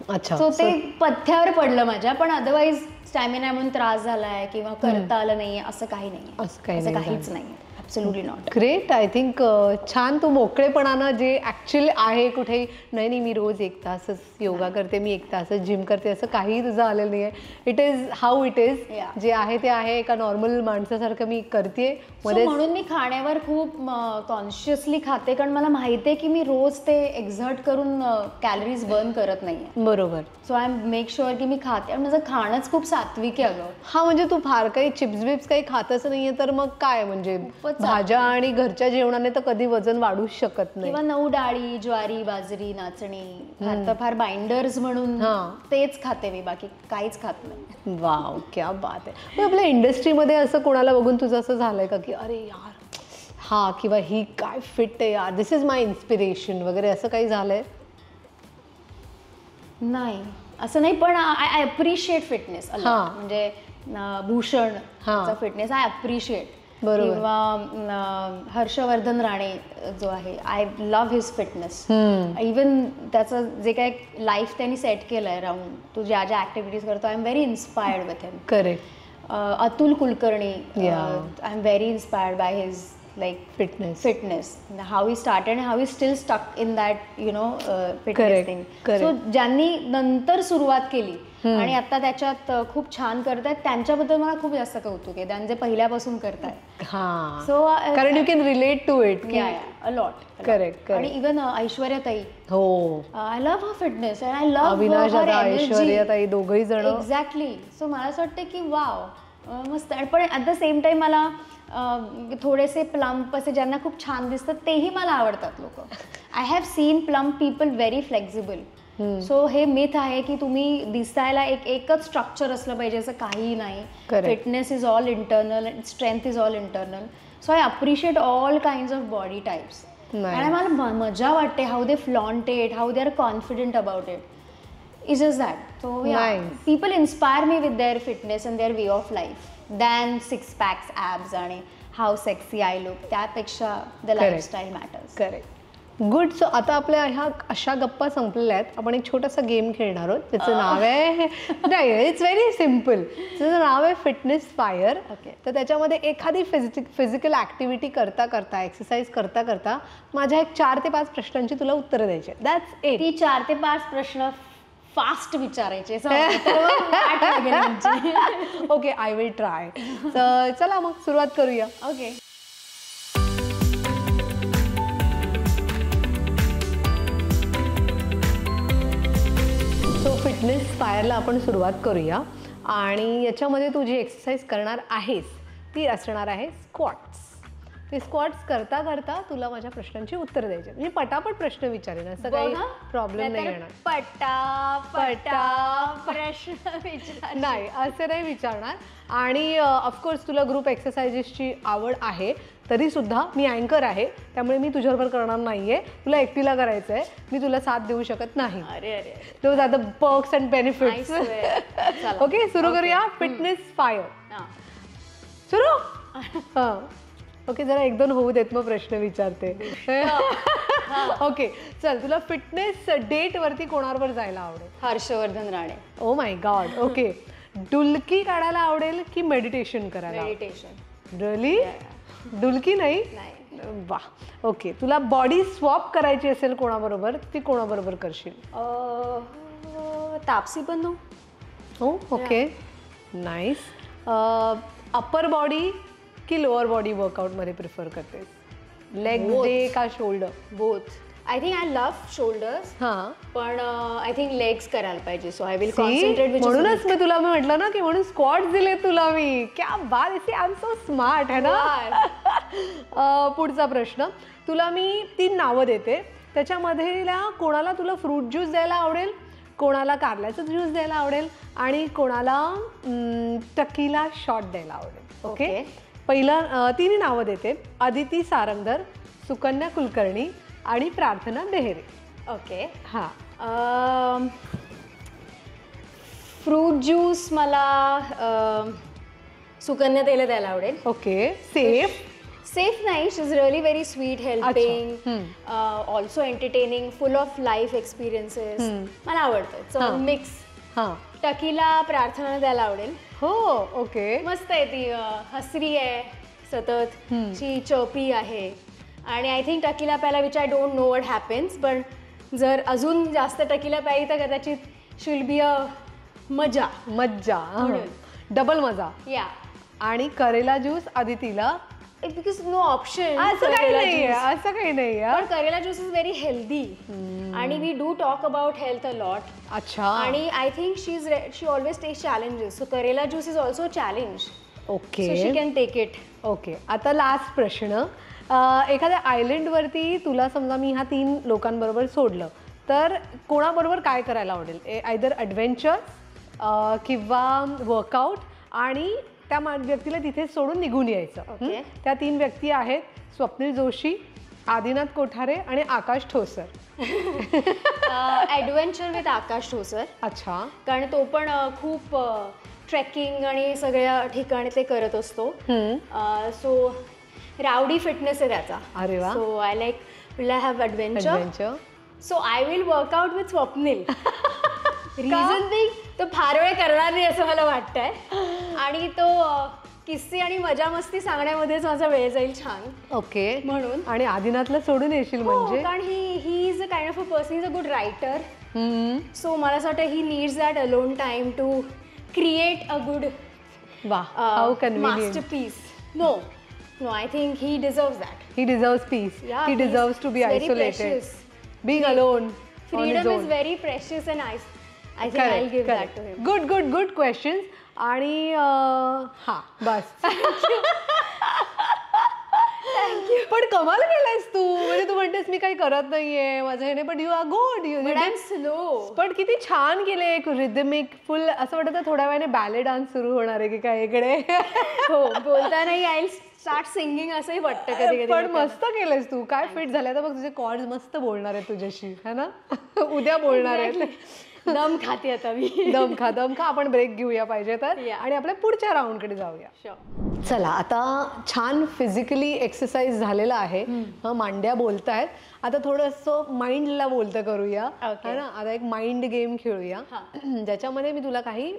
अच्छा. सो ते पथ्यावर पडलं माझ्या. पण अदरवाईज स्टॅमिना म्हणून त्रास झालाय किंवा करता आलं नाहीये असं काही नाही, असं काहीच नाही. Absolutely not. Great. I think छान तू मोकळेपणानं जे ॲक्च्युअली आहे कुठेही नाही मी रोज 1 तासच योगा करते, मी 1 तासच जिम करते, असं काहीही तुझं आलेलं नाही आहे. It is how it is. जे आहे ते आहे, एका नॉर्मल माणसासारखं मी करते. म्हणून मी खाण्यावर खूप कॉन्शियसली खाते, कारण मला माहिती आहे की मी रोज ते एक्झर्ट करून कॅलरीज बर्न करत नाही. बरोबर. सो आय मेक शुअर की मी खाते, आणि माझं खाणंच खूप सात्विक आहे. अगं हा, म्हणजे तू फार काही चिप्स बिप्स काही खातच नाहीये, तर मग काय, म्हणजे भाज्या आणि घरच्या जेवणाने तर कधी वजन वाढूच शकत नाही. किंवा 9 डाळी, ज्वारी, बाजरी, नाचणी, फार बाइंडर्स म्हणून तेच खाते मी, बाकी काहीच खात नाही. वाव, क्या बात आहे. मग आपल्या इंडस्ट्रीमध्ये असं कोणाला बघून तुझं असं झालंय का की अरे यार हा, किंवा ही काय फिट आहे यार, दिस इज माय इन्स्पिरेशन वगैरे, असं काही झालंय? नाही, असं नाही, पण आय अप्रिशिएट फिटनेस. म्हणजे भूषण फिटनेस आय अप्रिशिएट. किंवा हर्षवर्धन राणे जो आहे, I love his fitness. Even त्याचं जे काय लाईफ त्यांनी सेट केलंय राऊंड, तू ज्या ज्या ऍक्टिव्हिटीज करतो, I am very inspired with him. Correct. Atul Kulkarni, I am very inspired by his like fitness, how he started and how he still stuck in that, you know, fitness thing. So ज्यांनी नंतर सुरुवात केली आणि आता त्याच्यात खूप छान करतायत, त्यांच्याबद्दल मला खूप जास्त कौतुक आहे, त्यांचे पहिल्यापासून करतायत. सो कारण you can relate to it a lot. Correct. आणि इवन ऐश्वर्याताई, हो, I love her fitness and I love Avinash दादा, ऐश्वर्याताई, दोघही जण. एक्झॅक्टली. सो मला असं वाटतं की वाव मस्त. पण ॲट द सेम टाइम मला थोडेसे प्लम्प असे ज्यांना खूप छान दिसतात तेही मला आवडतात लोक. I have seen plump people very flexible. So हे मिथ आहे की तुम्ही दिसायला एकच स्ट्रक्चर असलं पाहिजे, असं काहीही नाही. Fitness is all internal and strength is all internal. So I appreciate all kinds of body types. आणि मला मजा वाटते how they flaunt it, how they are confident about it. Is just that. So people inspire me with their fitness and there way of life than 6 packs, abs आणि how sexy I look, त्यापेक्षा the lifestyle matters. Correct. Good. So आता आपल्या ह्या अशा गप्पा संपलेल्या आहेत. आपण एक छोटासा गेम खेळणार आहोत. त्याचं नाव आहे, नाही इट्स व्हेरी सिम्पल, त्याचं नाव आहे फिटनेस फायर. ओके. तर त्याच्यामध्ये एखादी फिजिकल ॲक्टिव्हिटी करता करता, एक्सरसाइज करता करता माझ्या एक 4 ते 5 प्रश्नांची तुला उत्तरं द्यायची. That's it. ती 4 ते 5 प्रश्न फास्ट विचारायचे. Okay, I will try. तर चला मग सुरुवात करूया. ओके. सो फिटनेस फायरला आपण सुरुवात करूया आणि याच्यामध्ये तू जी एक्सरसाइज करणार आहेस ती असणार आहे स्क्वॉट्स. ते स्क्वॉट्स करता करता तुला माझ्या प्रश्नांची उत्तरं द्यायची. म्हणजे पटापट प्रश्न विचारेन, असं काही प्रॉब्लेम नाही येणार. प्रश्न विचार नाही, असं नाही विचारणार. आणि ऑफकोर्स तुला ग्रुप एक्सरसाइजेसची आवड आहे, तरी सुद्धा मी अँकर आहे, त्यामुळे मी तुझ्याबरोबर करणार नाहीये. तुला एकटीला करायचं आहे, मी तुला साथ देऊ शकत नाही. अरे अरे, those are the perks and benefits. Okay, सुरू करूया फिटनेस फायर. सुरू. हां, ओके, जरा 1-2 होऊ देत, मग प्रश्न विचारते. ओके, चल, तुला फिटनेस डेटवरती कोणाबरोबर जायला आवडेल? Harshvardhan Rane. Oh my god. Okay, डुलकी काढायला आवडेल की मेडिटेशन करायला? मेडिटेशन. रिअली? डुलकी नाही? वा. ओके, तुला बॉडी स्वॉप करायची असेल कोणाबरोबर, ती कोणाबरोबर करशील? तापसी पन्नू. हो. Okay, nice. अप्पर बॉडी की लोअर बॉडी वर्कआउटमध्ये प्रिफर करतेस? लेग डे का shoulder? Both. I think I love shoulders. हां, पण आय थिंक लेग्स करायला पाहिजे. So I will concentrate. म्हणूनच मी तुला म्हटलं ना की म्हणून स्क्वॉट्स दिले तुला मी. क्या बात आहे, आय एम सो स्मार्ट है ना. पुढचा प्रश्न, तुला मी 3 नावं देते, त्याच्यामध्ये कोणाला तुला फ्रूट ज्यूस द्यायला आवडेल, कोणाला कारल्याचं ज्यूस द्यायला आवडेल आणि कोणाला टकीला शॉट द्यायला आवडेल. ओके, पहिलं 3 नावं देते. अदिती सारंगधर, सुकन्या कुलकर्णी आणि प्रार्थना बेहेरे. ओके. हां, फ्रूट ज्यूस मला सुकन्या ताईला द्यायला आवडेल. ओके. सेफ? सेफ नाही, she is really very sweet, helping, also entertaining, full of life experiences. मला आवडतं. So mix. हां, टकीला प्रार्थना द्यायला आवडेल. हो. ओके, मस्त आहे ती, हसरी आहे सतत, ची चर्पी आहे. आणि आय थिंक टकीला प्यायला which I don't know what happens, पण जर अजून जास्त टकीला प्यायली तर कदाचित शी विल बी अ मजा. डबल मजा. या. आणि करेला ज्यूस अदितीला? Because no option. असं काही नाही. पण karela juice is very healthy आणि we do talk about health a lot. अच्छा. आणि I think she always takes challenges. So karela juice is also challenge. Okay, so she can take it. Okay, आता last प्रश्न, एखाद्या आयलंडवरती तुला समजा मी ह्या 3 लोकांबरोबर सोडलं तर कोणाबरोबर काय करायला आवडेल? आयदर ॲडव्हेंचर किंवा वर्कआउट, आणि त्या व्यक्तीला तिथे सोडून निघून यायचं. ओके. त्या 3 व्यक्ती आहेत स्वप्नील जोशी, आदिनाथ कोठारे आणि आकाश ठोसर. ॲडव्हेंचर विथ आकाश ठोसर. अच्छा. कारण तो पण खूप ट्रेकिंग आणि सगळ्या ठिकाणी ते करत असतो. सो रावडी फिटनेस आहे त्याचा. अरे वा. So I like will I have adventure. So I will work out with Swapnil. Reason being, तो फार वेळ करणार नाही असं मला वाटतंय आणि तो किस्से आणि मजा मस्ती सांगण्यामध्येच माझा वेळ जाईल छान. ओके, म्हणून. आणि आदिनाथला सोडून येशील म्हणजे? कारण he is a kind of a person, is a good writer. So मला असं वाटतं he needs that alone time to create a good masterpiece. No, I think he deserves that. He deserves peace. Yeah, he deserves to be isolated. Being alone. Freedom is very precious and I think I'll give that to him. Good questions. आणि हां, बस. पण कमाल केलंयस तू. म्हणजे तू म्हणतेस मी काही करत नाहीये माझं हे नाही, but you are good. But I'm slow. पण किती छान केलंय, एक रिदमिक फुल. असं वाटतं थोड्या वेळाने बॅले डान्स सुरू होणार आहे की काय इकडे. हो, बोलतानाही आय स्टार्ट सिंगिंग असंही वाटतं कधी कधी. पण मस्त केलंयस तू. काय फिट झालंय तर बघ, तुझे कॉर्ड्स मस्त बोलणार आहेत तुझ्याशी, है ना. उद्या बोलणार आहेत. दम खाते आता मी. दम खा आपण ब्रेक घेऊया पाहिजे तर Yeah. आणि आपल्या पुढच्या राऊंडकडे जाऊया. Sure. चला आता छान फिजिकली एक्सरसाइज झालेला आहे. मांड्या बोलतायत. आता थोडंसं माइंडला बोलतं करूया. Okay. है ना. आता एक माइंड गेम खेळूया ज्याच्यामध्ये मी तुला काही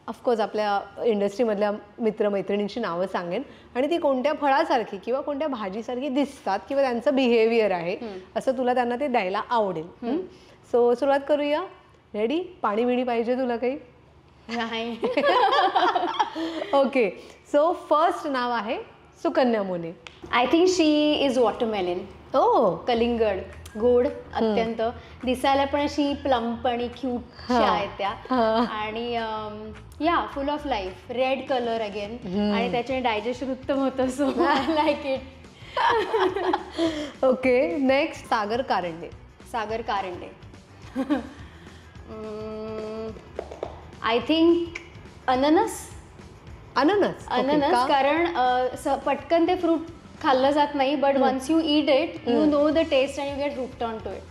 ऑफकोर्स आपल्या इंडस्ट्रीमधल्या मित्रमैत्रिणींची नावं सांगेन आणि ती कोणत्या फळासारखी किंवा कोणत्या भाजीसारखी दिसतात किंवा त्यांचं बिहेवियर आहे असं तुला त्यांना ते द्यायला आवडेल. सो सुरुवात करूया. रेडी? पाणी बिणी पाहिजे तुला काही? नाही. ओके. सो फर्स्ट नाव आहे Sukanya Mone. I think she is watermelon. Oh कलिंगड, गोड अत्यंत, दिसायला पण अशी प्लम्प आणि क्यूट आहेत त्या. आणि या फुल of life, red colour again, आणि त्याच्याने डायजेशन उत्तम होतं. So I like it. Okay. Next Sagar Karande. Sagar Karande. I think अननस. अननस. अननस, कारण पटकन ते फ्रूट खाल्लं जात नाही, but once you eat it you know the taste and you get hooked on to it.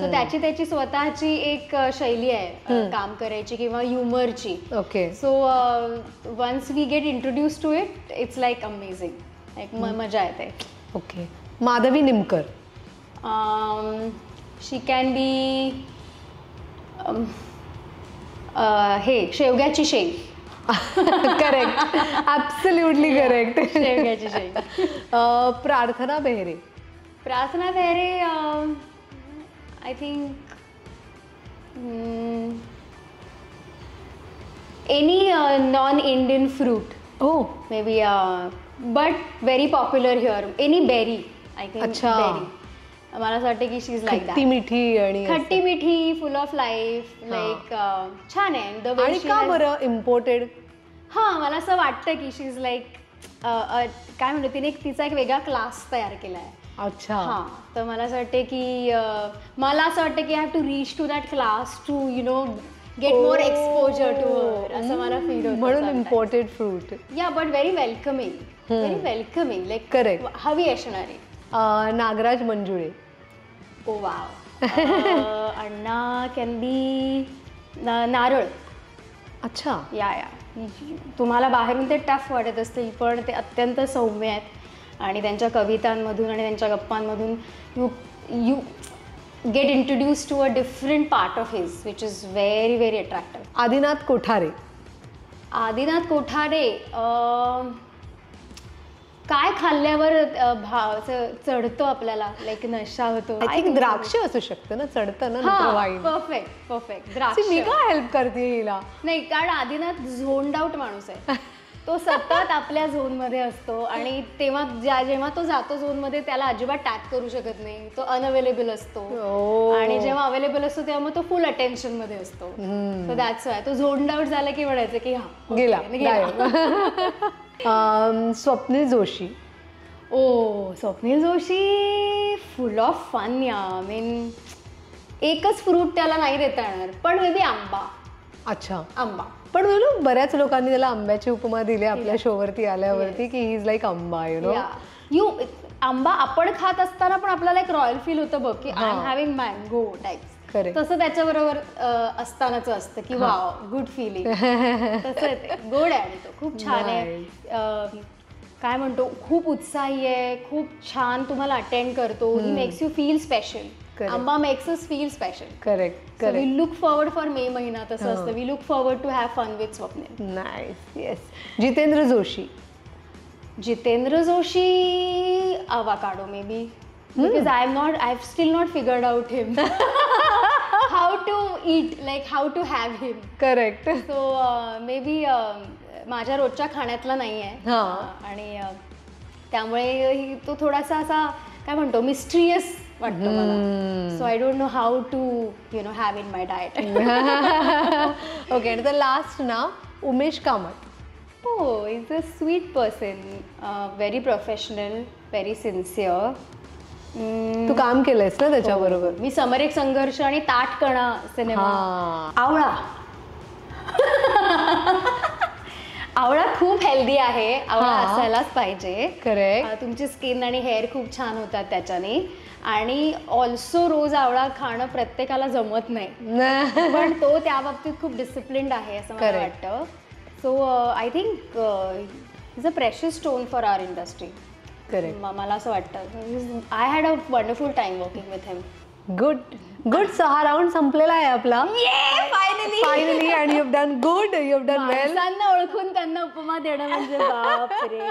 So त्याची स्वतःची एक शैली आहे काम करायची किंवा ह्युमरची. Okay. So once we get introduce to it it's like amazing, like मजा येते. Okay. Madhavi Nimkar. She can be हे शेवग्याची शेंग. करेक्ट. Absolutely correct. शेवग्याची शेंग. Prarthana Behere. Prarthana Behere, I think any non Indian fruit or may be, but very popular here. Any berry. I think अच्छा. Berry. मला असं वाटतं की शी इज लाईक खट्टी मिठी आणि खट्टी मिठी, फुल ऑफ लाईफ, लाईक छान आहे. द वे आणि का बरं इम्पोर्टेड? हां, मला असं वाटतं की शी इज लाईक काय म्हणतो, तिने तिचा एक वेगळा क्लास तयार केला आहे. अच्छा. हां, तर मला असं वाटतं की मला असं वाटतं की I have to reach to that class to you know get more exposure to her, असं मला फील होतं. म्हणून imported fruit. Yeah but very welcoming, very welcoming, like correct. हवी असणारी. नागराज मंजुळे. Oh wow. अण्णा कॅन बी नारळ. अच्छा. या तुम्हाला बाहेरून ते टफ वाटत असतील, पण ते अत्यंत सौम्य आहेत आणि त्यांच्या कवितांमधून आणि त्यांच्या गप्पांमधून you get introduce to a different part of his which is very very attractive. Adinath Kothare. Adinath Kothare, काय खाल्ल्यावर चढतो आपल्याला, लाईक नशा होतो. आय थिंक द्राक्ष असू शकतं ना, चढतं ना वाईन. Perfect perfect. द्राक्ष. मी का हेल्प करते हिला? नाही, कारण आदिनाथ झोन्ड आउट माणूस आहे. तो सतत आपल्या झोनमध्ये असतो आणि जेव्हा तो जातो झोनमध्ये त्याला अजिबात टॅग करू शकत नाही. तो अनअवेलेबल असतो आणि जेव्हा अवेलेबल असतो तेव्हा मग तो फुल अटेन्शन मध्ये असतो. सो दॅट्स वाय तो झोन्ड आउट झाला की म्हणायचं की हा गेला. Swapnil Joshi. Oh Swapnil Joshi full of fun. Yeah mean एकच फ्रूट त्याला नाही देता येणार, पण मे बी आंबा. अच्छा. आंबा. पण बऱ्याच लोकांनी त्याला आंब्याची उपमा दिली आपल्या शोवरती आल्यावरती की ही इज लाईक आंबा. यू आंबा आपण खात असताना पण आपल्याला एक रॉयल फील होतं बघ की I am having mango types. तसं त्याच्याबरोबर असतानाचं असतं की वाव गुड फिलिंग. तसं ते गोड आहे आणि तो खूप छान आहे. काय म्हणतो, खूप उत्साही आहे, खूप छान तुम्हाला अटेंड करतो. He makes you feel special. Amba makes us feel special. Correct. We look forward for May महिना. तसं असतं, we look forward to have fun with Swapnil. Nice. Yes. Jitendra Joshi. Jitendra Joshi avocado may be, because I've still not figured out him. How to eat, like how to have him. Correct. So maybe माझ्या रोजच्या खाण्यातला नाही आहे आणि त्यामुळे तो थोडासा असा काय म्हणतो मिस्ट्रियस वाटतो मला. So I don't know how to have in my diet. Okay. आणि द लास्ट नाव Umesh Kamat. Oh, he's a sweet person, very professional, very sincere. तू काम केलंयस ना त्याच्याबरोबर? मी समर एक संघर्ष आणि ताटकणा सिनेमा. आवळा. आवळा खूप हेल्दी आहे, आवळा असायलाच पाहिजे. करेक्ट. तुमची स्किन आणि हेअर खूप छान होतात त्याच्याने. आणि ऑल्सो रोज आवळा खाणं प्रत्येकाला जमत नाही, पण तो त्या बाबतीत खूप डिसिप्लिन्ड आहे असं मला वाटतं. So I think is a precious stone for our industry. Correct. मला असं वाटतं. I had a wonderful time working with him. Good good. So हा राऊंड संपलेला आहे आपला finally. And you have done good, you have done well. माणसांना ओळखून त्यांना उपमा देणं म्हणजे बापरे,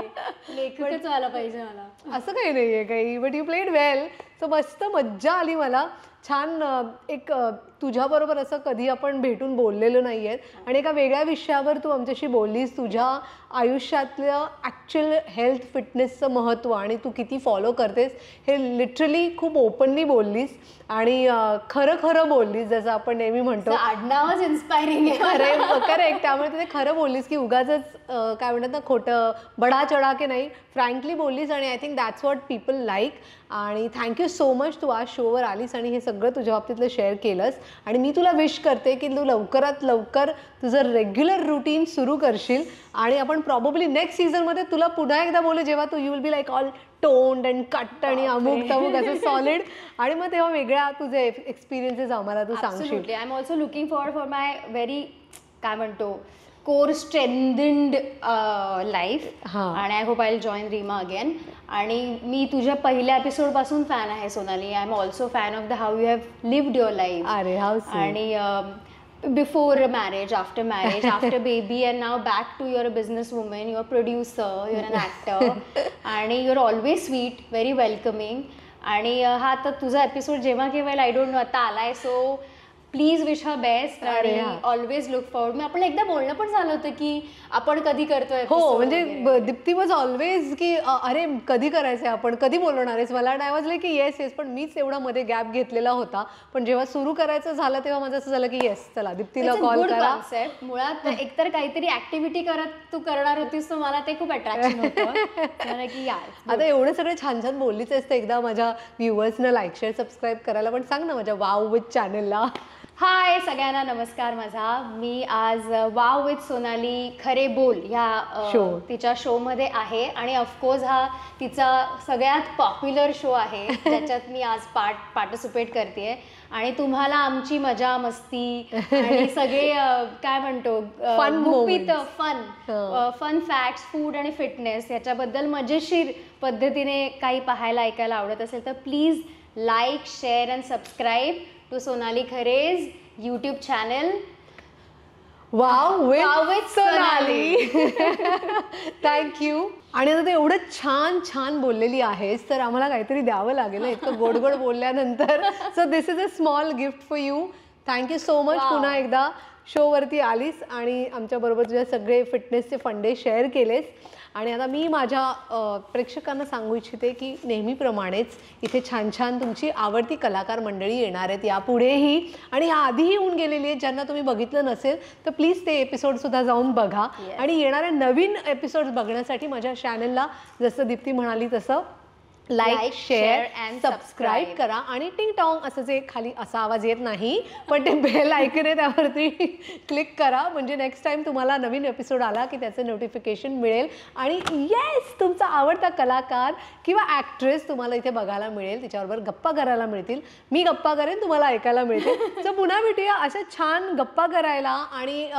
लेखकच व्हायला पाहिजे मला. असं काही नाही आहे काही, but you played well. So मस्त मज्जा आली मला. छान. एक तुझ्याबरोबर असं कधी आपण भेटून बोललेलो नाही आहेत आणि एका वेगळ्या विषयावर तू आमच्याशी बोललीस. तुझ्या आयुष्यातलं ॲक्च्युअल हेल्थ फिटनेसचं महत्त्व आणि तू किती फॉलो करतेस हे लिटरली खूप ओपनली बोललीस आणि खरं खरं बोललीस, जसं आपण नेहमी म्हणतो. आडनावच इन्स्पायरिंग आहे. करेक्ट. त्यामुळे ते खरं बोललीस की उगाचच काय म्हणतात ना, खोटं बडा चढा की नाही, फ्रँकली बोललीस. आणि I think that's what people like. आणि थँक्यू सो मच तू आज शोवर आलीस आणि हे सगळं तुझ्या बाबतीतलं शेअर केलंस. आणि मी तुला विश करते की तू लवकरात लवकर तुझं रेग्युलर रुटीन सुरू करशील आणि आपण प्रॉबेबली नेक्स्ट सीझनमध्ये तुला पुन्हा एकदा बोलू, जेव्हा तू you will be like all toned and cut आणि अमुक तमुक असं सॉलिड. आणि मग तेव्हा वेगळ्या तुझे एक्सपिरियन्सेस आम्हाला तू सांगशील. I am also looking forward for my very काय म्हणतो कोर स्ट्रेंथन्ड लाईफ. आणि I hope I will join Reema again. आणि मी तुझ्या पहिल्या एपिसोडपासून फॅन आहे Sonali. I am also fan of the how you have lived your life. अरे हाऊ. आणि before marriage, after marriage, after baby, and now back to you're a business woman, you're a producer, you're an actor, आणि you're always sweet, very welcoming. आणि हा तर तुझा episode जेव्हा केव्हा I don't no आता आलाय, so please wish her best आणि ऑलवेज लुक फॉरवर्ड. मी आपण एकदा बोलणं पण झालं होतं की आपण कधी करतोय. हो, म्हणजे दीप्ती वॉज ऑलवेज की अरे कधी करायचंय, आपण कधी बोलवणार आहेस. मला आय वॉज लाईक की येस येस, पण मीच एवढा मध्ये गॅप घेतलेला होता. पण जेव्हा सुरू करायचं झालं तेव्हा माझं असं झालं की येस चला दीप्तीला कॉल करा. मुळात एकतर काहीतरी ऍक्टिव्हिटी करत तू करणार होतीस, तर मला ते खूप अट्रॅक्शन होतं की यार आता एवढे सगळे छान छान बोललीच असते. एकदा माझ्या व्ह्युअर्सनं लाईक शेअर सबस्क्राईब करायला पण सांग ना माझ्या वाव विथ चॅनलला. हाय सगळ्यांना नमस्कार. माझा मी आज वाव विथ सोनाली खरे बोल ह्या तिच्या शोमध्ये आहे. आणि ऑफकोर्स हा तिचा सगळ्यात पॉप्युलर शो आहे ज्याच्यात मी आज पार्टिसिपेट करते. आणि तुम्हाला आमची मजा मस्ती आणि सगळे काय म्हणतो फन फॅक्ट्स, फूड आणि फिटनेस याच्याबद्दल मजेशीर पद्धतीने काही पाहायला ऐकायला आवडत असेल तर please like share and subscribe to Sonali Khare's YouTube channel wow with Sonali. Thank you. आणि आता ते एवढं छान छान बोललेली आहेस तर आम्हाला काहीतरी द्यावं लागेल इतकं गोड गोड बोलल्यानंतर. So this is a small gift for you. Thank you so much. पुन्हा एकदा शोवरती आलीस आणि आमच्याबरोबर तुझ्या सगळे फिटनेसचे फंडे शेअर केलेस. आणि आता मी माझ्या प्रेक्षकांना सांगू इच्छिते की नेहमीप्रमाणेच इथे छान छान तुमची आवडती कलाकार मंडळी येणार आहेत यापुढेही आणि याआधीही येऊन गेलेली आहेत. ज्यांना तुम्ही बघितलं नसेल तर प्लीज ते एपिसोडसुद्धा जाऊन बघा. आणि येणाऱ्या नवीन एपिसोड्स बघण्यासाठी माझ्या चॅनलला जसं दीप्ती म्हणाली तसं लाईक शेअर अँड सबस्क्राईब करा. आणि टिंग टॉंग असं जे खाली असा आवाज येत नाही पण ते बेल आयकन आहे त्यावरती क्लिक करा, म्हणजे नेक्स्ट टाईम तुम्हाला नवीन एपिसोड आला की त्याचं नोटिफिकेशन मिळेल. आणि येस, तुमचा आवडता कलाकार किंवा ॲक्ट्रेस तुम्हाला इथे बघायला मिळेल, तिच्याबरोबर गप्पा करायला मिळतील, मी गप्पा करेन, तुम्हाला ऐकायला मिळतील. सो पुन्हा भेटूया अशा छान गप्पा करायला आणि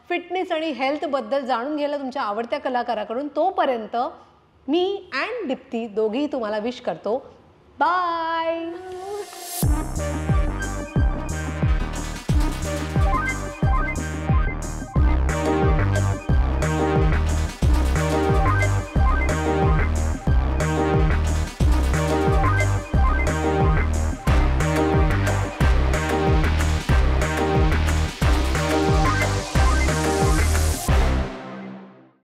फिटनेस आणि हेल्थबद्दल जाणून घ्यायला तुमच्या आवडत्या कलाकाराकडून. तोपर्यंत मी अँड दीप्ती दोघेही तुम्हाला विश करतो. बाय.